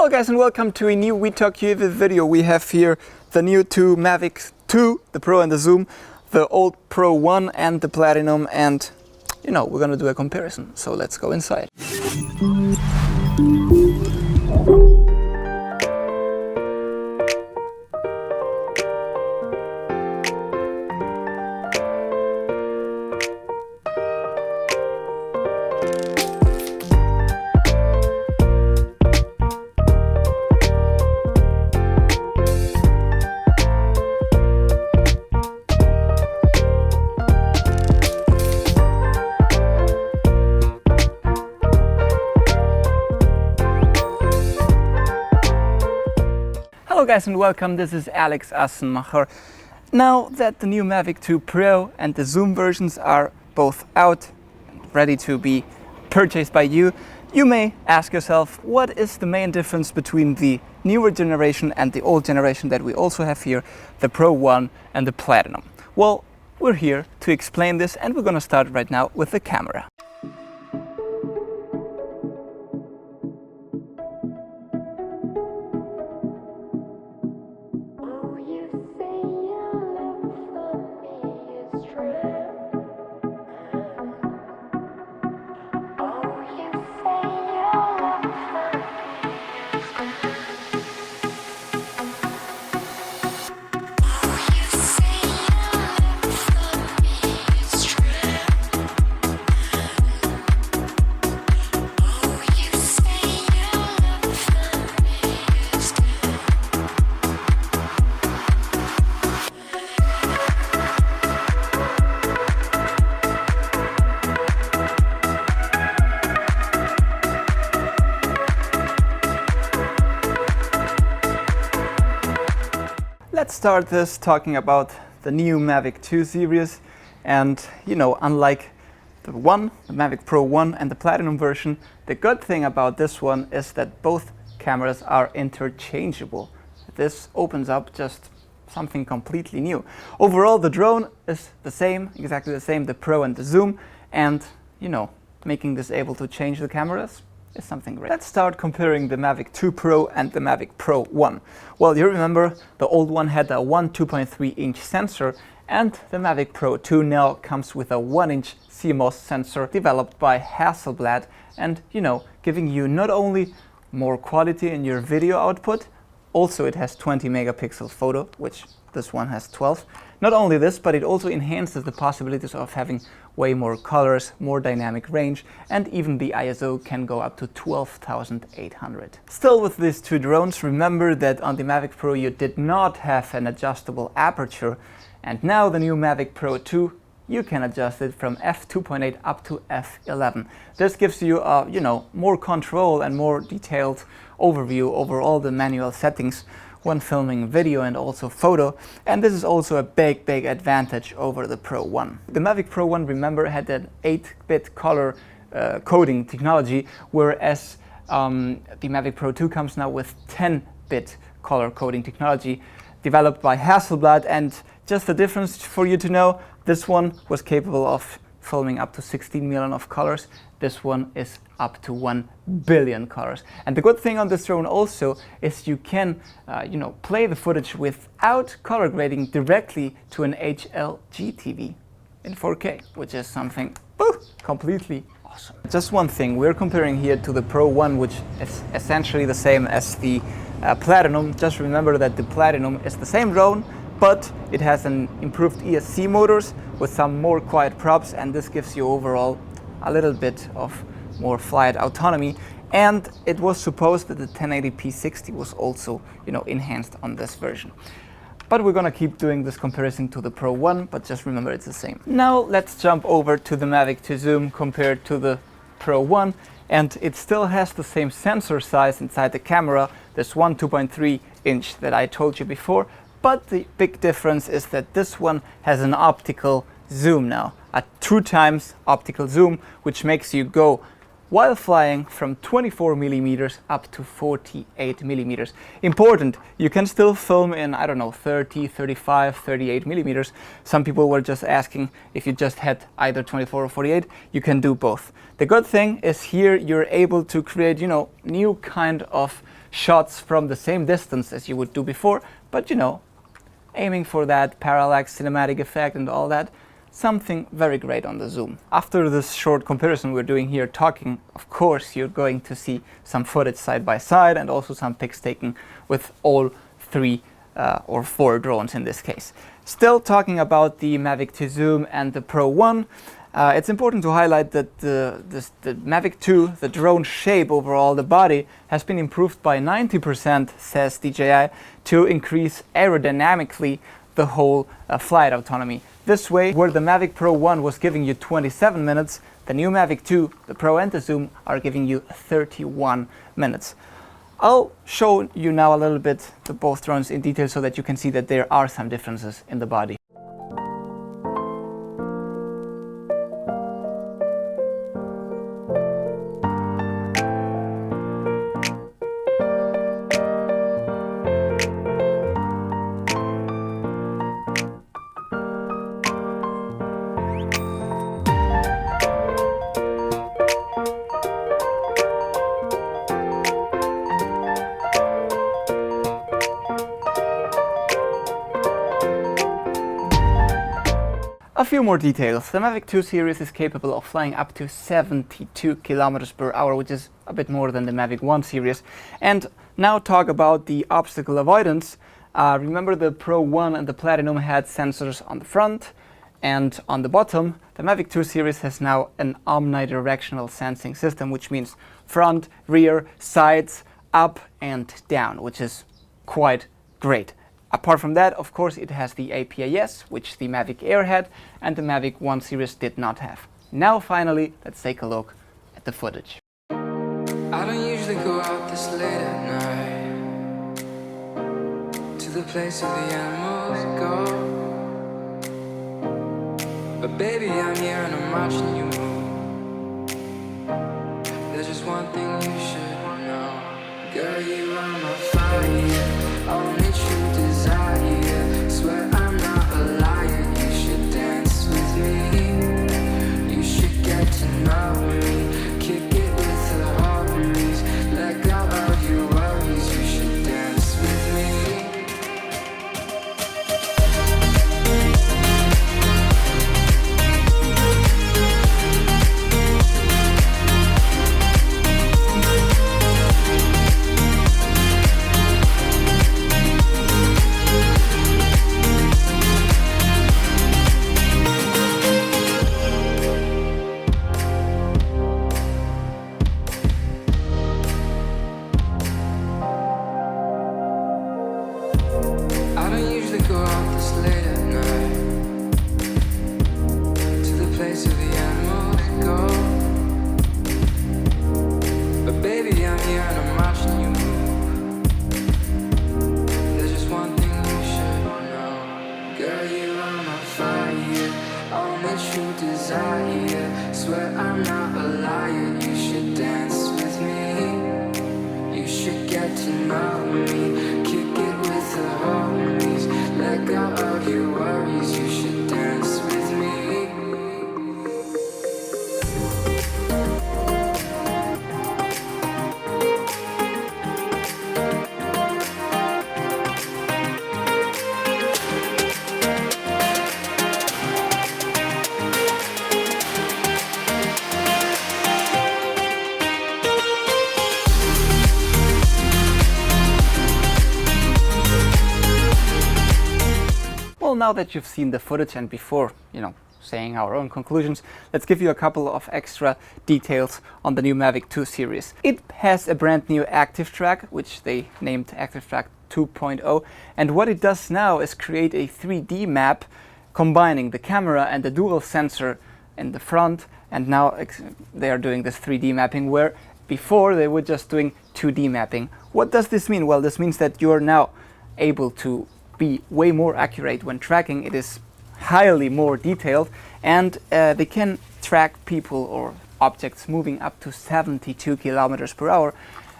Hello guys and welcome to a new WetalkUAV video. We have here the new two Mavic 2, the Pro and the Zoom, the old Pro 1 and the Platinum, and you know, we're gonna do a comparison. So let's go inside. Hello guys and welcome, this is Alex Assenmacher. Now that the new Mavic 2 Pro and the Zoom versions are both out and ready to be purchased by you, you may ask yourself, what is the main difference between the newer generation and the old generation that we also have here, the Pro 1 and the Platinum? Well, we're here to explain this, and we're gonna start right now with the camera. Let's start this talking about the new Mavic 2 series, and you know, unlike the Mavic Pro 1 and the Platinum version, the good thing about this one is that both cameras are interchangeable. This opens up just something completely new. Overall, the drone is the same, exactly the same, the Pro and the Zoom, and you know, making this able to change the cameras is something great. Let's start comparing the Mavic 2 Pro and the Mavic Pro 1. Well, you remember the old one had a 2.3-inch sensor, and the Mavic Pro 2 now comes with a 1-inch CMOS sensor developed by Hasselblad, and you know, giving you not only more quality in your video output, also it has 20 megapixel photo, which this one has 12. Not only this, but it also enhances the possibilities of having way more colors, more dynamic range, and even the ISO can go up to 12,800. Still, with these two drones, remember that on the Mavic Pro you did not have an adjustable aperture, and now the new Mavic Pro 2, you can adjust it from f2.8 up to f11. This gives you you know, more control and more detailed overview over all the manual settings when filming video and also photo, and this is also a big advantage over the Pro 1. The Mavic Pro 1, remember, had an 8-bit color coding technology, whereas the Mavic Pro 2 comes now with 10-bit color coding technology developed by Hasselblad. And just the difference for you to know, this one was capable of filming up to 16 million of colors. This one is up to 1 billion colors. And the good thing on this drone also is you can you know, play the footage without color grading directly to an HLG TV in 4K, which is something completely awesome. Just one thing, we're comparing here to the Pro 1, which is essentially the same as the Platinum. Just remember that the Platinum is the same drone, but it has an improved ESC motors with some more quiet props, and this gives you overall a little bit of more flight autonomy. And it was supposed that the 1080p 60 was also, you know, enhanced on this version. But we're gonna keep doing this comparison to the Pro 1, but just remember it's the same. Now let's jump over to the Mavic 2 Zoom compared to the Pro 1, and it still has the same sensor size inside the camera, this 2.3-inch that I told you before. But the big difference is that this one has an optical zoom now, a 2x optical zoom, which makes you go while flying from 24 millimeters up to 48 millimeters. Important, you can still film in, I don't know, 30, 35, 38 millimeters. Some people were just asking if you just had either 24 or 48, you can do both. The good thing is here you're able to create, you know, new kind of shots from the same distance as you would do before, but you know, aiming for that parallax cinematic effect and all that, something very great on the zoom. After this short comparison we're doing here talking, of course you're going to see some footage side by side and also some pics taken with all three or four drones in this case. Still talking about the Mavic 2 Zoom and the Pro 1, it's important to highlight that the Mavic 2, the drone shape overall, the body, has been improved by 90%, says DJI, to increase aerodynamically the whole flight autonomy. This way, where the Mavic Pro 1 was giving you 27 minutes, the new Mavic 2, the Pro and the Zoom, are giving you 31 minutes. I'll show you now a little bit the both drones in detail so that you can see that there are some differences in the body. A few more details. The Mavic 2 series is capable of flying up to 72 kilometers per hour, which is a bit more than the Mavic 1 series. And now talk about the obstacle avoidance. Remember the Pro 1 and the Platinum had sensors on the front and on the bottom. The Mavic 2 series has now an omnidirectional sensing system, which means front, rear, sides, up and down, which is quite great. Apart from that, of course, it has the APAS, which the Mavic Air had, and the Mavic 1 series did not have. Now finally, let's take a look at the footage. I don't usually go out this late at night, to the place where the animals go. But baby, I'm here and I'm watching you move. There's just one thing you should know. Girl, you are my fire, only true desire. Swear I'm not a liar, you should dance with me. You should get to know me, kick it with the homies. Let go of your worries, you should dance with me. I don't usually go out this late at night, to the place where the animals go. But baby, I'm here and I'm watching you move. There's just one thing you should know. Girl, you are my fire, only true desire. Swear I'm not a liar, you should dance with me. You should get to know me, kick it with the homies. Let go of your worries, you should dance with me. Well, now that you've seen the footage and before, saying our own conclusions, let's give you a couple of extra details on the new Mavic 2 series. It has a brand new active track, which they named Active Track 2.0, and what it does now is create a 3D map combining the camera and the dual sensor in the front, and now they are doing this 3D mapping where before they were just doing 2D mapping. What does this mean? Well, this means that you're now able to be way more accurate when tracking. It is highly more detailed, and they can track people or objects moving up to 72 kilometers per hour.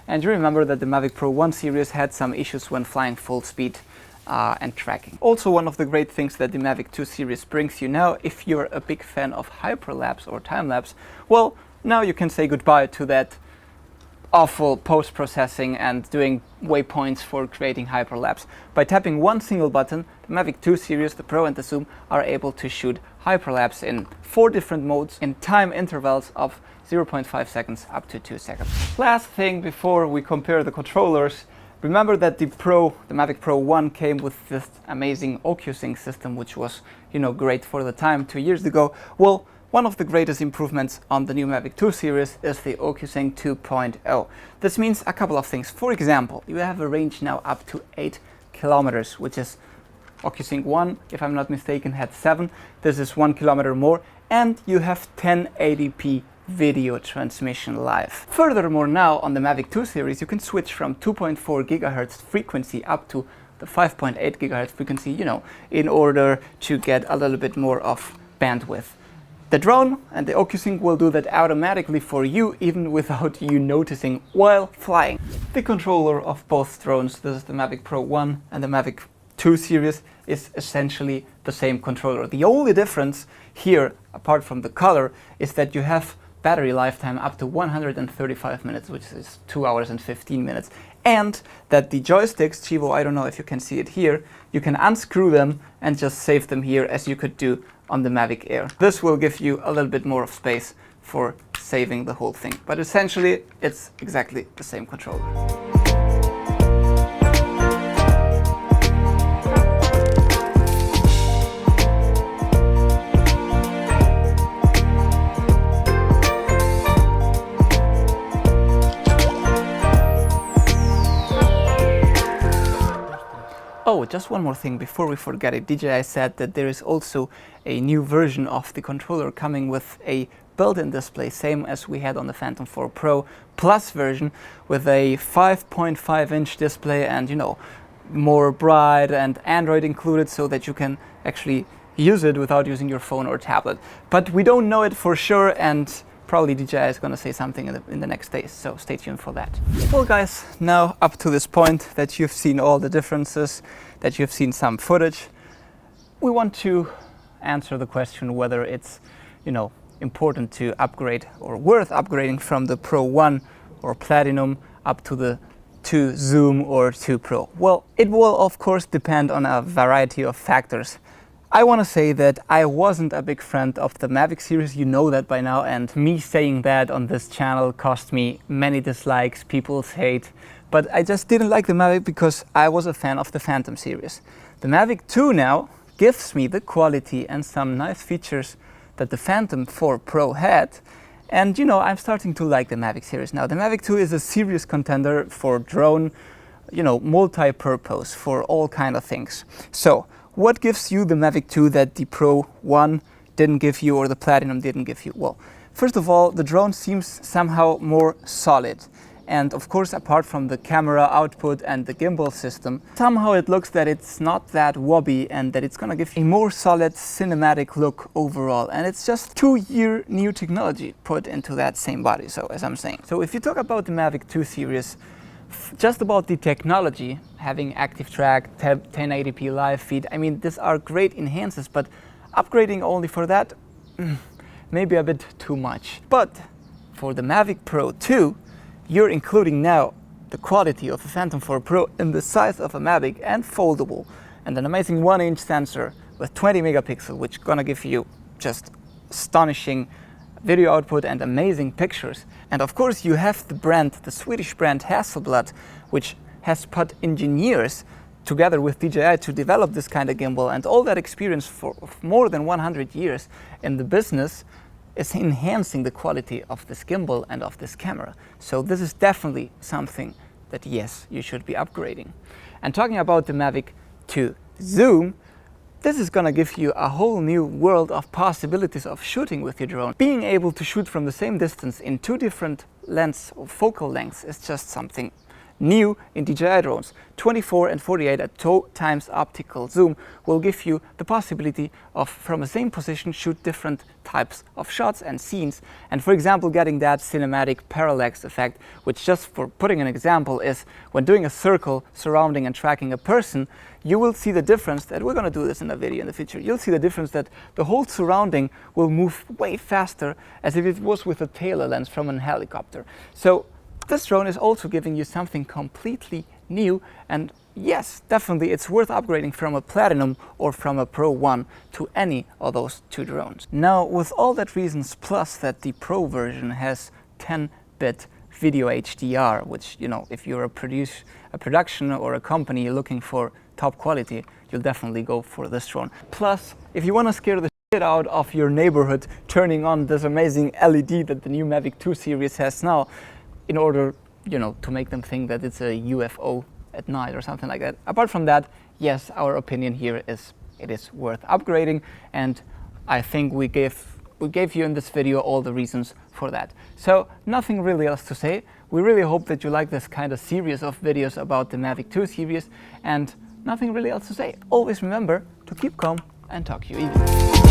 And you remember that the Mavic Pro 1 series had some issues when flying full speed and tracking. Also, one of the great things that the Mavic 2 series brings you now, if you're a big fan of hyperlapse or time-lapse, well, now you can say goodbye to that awful post-processing and doing waypoints for creating hyperlapse. By tapping one single button, the Mavic 2 series, the Pro and the Zoom, are able to shoot hyperlapse in 4 different modes in time intervals of 0.5 seconds up to 2 seconds. Last thing before we compare the controllers, remember that the Mavic Pro 1 came with this amazing OcuSync system, which was, great for the time 2 years ago. Well, one of the greatest improvements on the new Mavic 2 series is the OcuSync 2.0. This means a couple of things. For example, you have a range now up to 8 kilometers, which is OcuSync 1, if I'm not mistaken, had 7. This is 1 kilometer more, and you have 1080p video transmission live. Furthermore, now on the Mavic 2 series, you can switch from 2.4 gigahertz frequency up to the 5.8 gigahertz frequency, in order to get a little bit more of bandwidth. The drone and the OcuSync will do that automatically for you, even without you noticing while flying. The controller of both drones, this is the Mavic Pro 1 and the Mavic 2 series, is essentially the same controller. The only difference here, apart from the color, is that you have battery lifetime up to 135 minutes, which is 2 hours and 15 minutes. And that the joysticks, Chivo, I don't know if you can see it here, you can unscrew them and just save them here as you could do on the Mavic Air. This will give you a little bit more of space for saving the whole thing. But essentially, it's exactly the same controller. Oh, just one more thing before we forget it. DJI said that there is also a new version of the controller coming with a built-in display, same as we had on the Phantom 4 Pro Plus version, with a 5.5-inch display and, more bright and Android included, so that you can actually use it without using your phone or tablet. But we don't know it for sure, and probably DJI is going to say something in the next days, so stay tuned for that. Well guys, now up to this point that you've seen all the differences, that you've seen some footage, we want to answer the question whether it's, important to upgrade or worth upgrading from the Pro 1 or Platinum up to the 2 Zoom or 2 Pro. Well, it will of course depend on a variety of factors. I want to say that I wasn't a big fan of the Mavic series, you know that by now, and me saying that on this channel cost me many dislikes, people's hate, but I just didn't like the Mavic because I was a fan of the Phantom series. The Mavic 2 now gives me the quality and some nice features that the Phantom 4 Pro had, and I'm starting to like the Mavic series now. The Mavic 2 is a serious contender for drone, multi-purpose, for all kind of things. So, what gives you the Mavic 2 that the Pro 1 didn't give you or the Platinum didn't give you? Well, first of all, the drone seems somehow more solid. And of course, apart from the camera output and the gimbal system, somehow it looks that it's not that wobbly and that it's gonna give a more solid cinematic look overall. And it's just 2-year new technology put into that same body, so as I'm saying. So if you talk about the Mavic 2 series, just about the technology, having active track, 1080p live feed, I mean, these are great enhancers, but upgrading only for that, maybe a bit too much. But for the Mavic Pro 2, you're including now the quality of the Phantom 4 Pro in the size of a Mavic and foldable, and an amazing 1-inch sensor with 20 megapixels, which gonna give you just astonishing video output and amazing pictures. And of course you have the brand, the Swedish brand Hasselblad, which has put engineers together with DJI to develop this kind of gimbal, and all that experience for more than 100 years in the business is enhancing the quality of this gimbal and of this camera. So this is definitely something that yes, you should be upgrading. And talking about the Mavic 2 Zoom, this is gonna give you a whole new world of possibilities of shooting with your drone. Being able to shoot from the same distance in 2 different lengths or focal lengths is just something new in DJI drones. 24 and 48 at 2 times optical zoom will give you the possibility of, from the same position, shoot different types of shots and scenes. And for example, getting that cinematic parallax effect, which, just for putting an example, is when doing a circle surrounding and tracking a person, you will see the difference that we're going to do this in a video in the future. You'll see the difference that the whole surrounding will move way faster as if it was with a tailor lens from a helicopter. So This drone is also giving you something completely new, and yes, definitely it's worth upgrading from a Platinum or from a Pro 1 to any of those two drones. Now, with all that reasons, plus that the Pro version has 10-bit video HDR, which, you know, if you're a production or a company looking for top quality, you'll definitely go for this drone. Plus, if you want to scare the shit out of your neighborhood, turning on this amazing LED that the new Mavic 2 series has now, in order, you know, to make them think that it's a UFO at night or something like that. Apart from that, yes, our opinion here is it is worth upgrading, and I think we gave you in this video all the reasons for that. So nothing really else to say. We really hope that you like this kind of series of videos about the Mavic 2 series, and nothing really else to say. Always remember to keep calm and talk UAV.